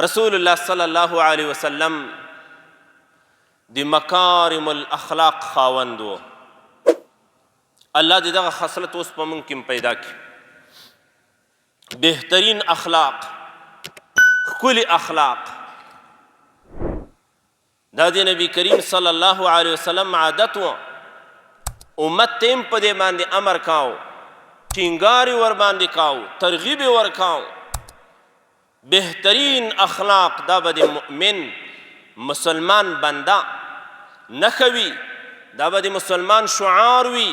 رسول الله صلی الله علیه وسلم د مکارم الاخلاق خاوند و. الله دې دغه خصلت اوس په موږ کې پیدا کړي. بهترین اخلاق، ښکلي اخلاق، دا د نبی کریم صلی الله علیه وسلم عادت و. امت ته هم په دې باندې امر کاو، ټینګار یې ورباندې کاو، ترغیب یې ورکاو. بهترین اخلاق دا به د مؤمن مسلمان بنده نښه وي، دا به د مسلمان شعار وي.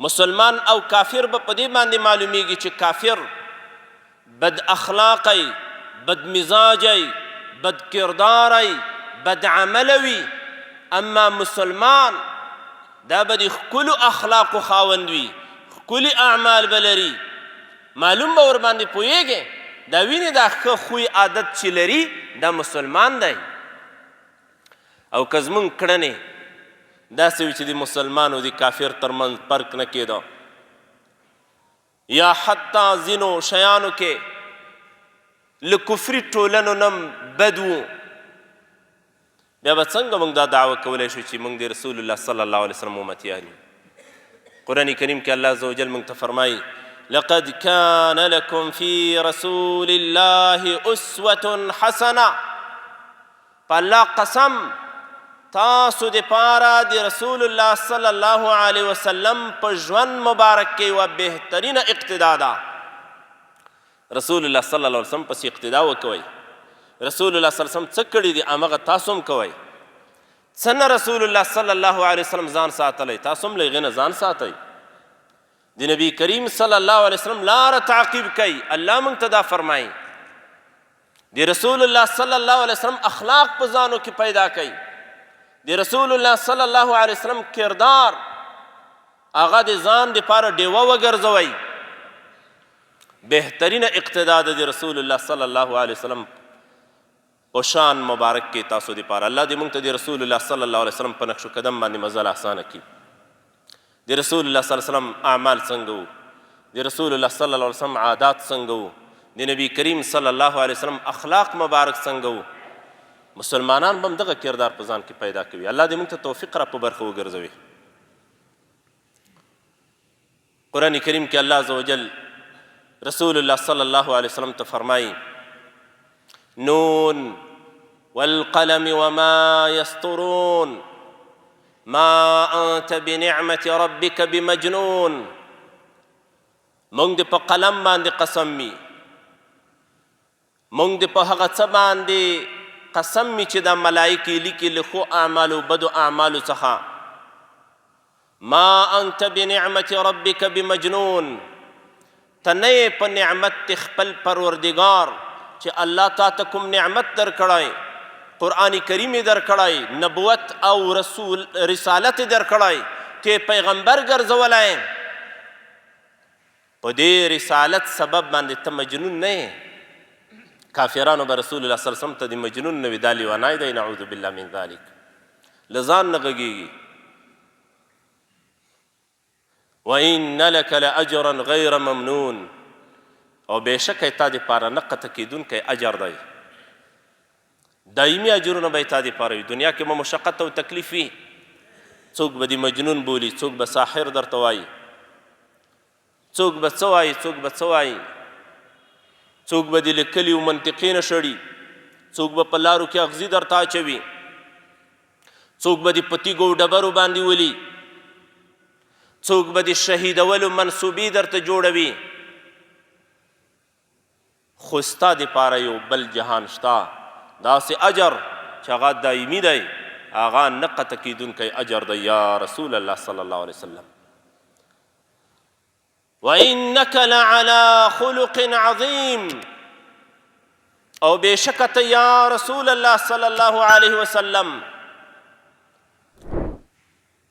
مسلمان او کافر به په دې باندې معلومیږي چې کافر بد اخلاقی، بد مزاجی، بد کرداری، بد عمل وي، اما مسلمان دا به د ښکلو اخلاقو خاوند وي، ښکلي اعمال به لري. معلوم به ورباندې پوهیږي دا وینې دا ښه خوی عادت چې لري دا مسلمان دی. او که زمونږ کړنې داسې وي چې د مسلمان او د کافر ترمنځ فرق نه کېده، یا حتی ځینو شیانو کې له کفري ټولنو نه بد وو، بیا به څنګه موږ دا دعوه کولی شو چې موږ د رسول الله صلی الله علیه وسلم امتیان یو. قرآن کریم کې الله عز وجل موږ ته فرمایي لقد كان لكم في رسول الله اسوة حسنه. په الله قسم تاسو د پاره د رسول الله صلی الله علیه وسلم په ژوند مبارک کې یوه بهترینه اقتدا ده. رسول الله صلی الله علیه وسلم پسې اقتدا وکوئ. رسول الله صلی الله علیه وسلم څه کړي دي همغه تاسو هم کوئ. څنګه رسول الله صلی الله علیه وسلم ځان ساتلی، تاسو هم له هغې نه ځان ساتئ. د نبی کریم صلی الله علیه وسلم لاره تعقیب کوي. الله موږ ته دا فرمایي د رسول الله صلی الله علیه وسلم اخلاق په ځانو کې پیدا کوي. د رسول الله صلی الله علیه وسلم کردار هغه د ځان دپاره ډیوه وګرځوئ. بهترینه اقتدا ده د رسول الله صلی الله علیه وسلم په شان مبارک کې تاسو دپاره. الله دې موږ ته د رسول الله صلی الله علیه وسلم په نقش و قدم باندې مزل اسانه کړي. د رسول الله صلی الله علیه وسلم اعمال څنګه وو، د رسول الله صلی الله علیه وسلم عادات څنګه وو، د نبی کریم صلی الله علیه وسلم اخلاق مبارک څنګه وو. مسلمانان به هم دغه کردار په ځان کې پیدا کوي. الله دې موږ ته توفیق را په برخه وګرځوي. قرآن کریم کې الله عز وجل رسول الله صلی الله علیه وسلم ته فرمایي نون والقلم وما يسطرون ما انت بنعمة ربك بمجنون. مونږ د په قلم باندې قسم وي، مونږ د په هغه څه باندې قسم وي چې دا ملایکې لیکي له ښو اعمالو بدو اعمالو څخه. ما انت بنعمة ربك بمجنون. ته نه یې په نعمت خپل پروردګار چې الله تا ته کوم نعمت درکړی، قرآن کریم یې درکړی، نبوت او رسالت یې درکړی، ته پیغمبر ګرځولی. په دې رسالت سبب باندې ته مجنون نه یې. کافرانو به رسول الله صلی الله علیه وسلم ته د مجنون نه وي، دا لیونی دی، نعوذ بالله من ذلک. له ځان نه غږېږي. وإن لك لأجرا غیر ممنون. او بېشکه تا دپاره نه قطع کېدونکی اجر دی، دایمي اجرونه به یې تا دپاره وي. دنیا کې به مشقت او تکلیف وي. څوک به د مجنون بولي، څوک به ساحر درته وایي، څوک به څه وایي، څوک به څه وایي، څوک به د لیکلي و منطقې نه شړي، څوک به په لارو کې اغزي درته اچوي، څوک به د پتیګو ډبرو باندې ولي، څوک به د شهیدولو منصوبې درته جوړوي. خو ستا دپاره یو بل جهان شته، داسې اجر چې هغه دایمي دی، هغه نه قطع کېدونکی اجر دی. یا رسول الله صلی الله علیه وسلم وإنک لعلی خلق عظیم. او بېشکه ته یا رسول الله صلی الله علیه وسلم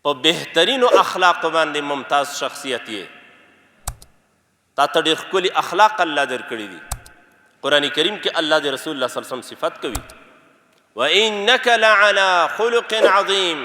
په بهترینو اخلاقو باندې ممتاز شخصیت یې. تا ته ډېر ښکلي اخلاق الله درکړي دي. قرآن کریم کې الله د رسول الله صلی الله علیه وسلم صفت کوي وإنک لعلی خلق عظیم.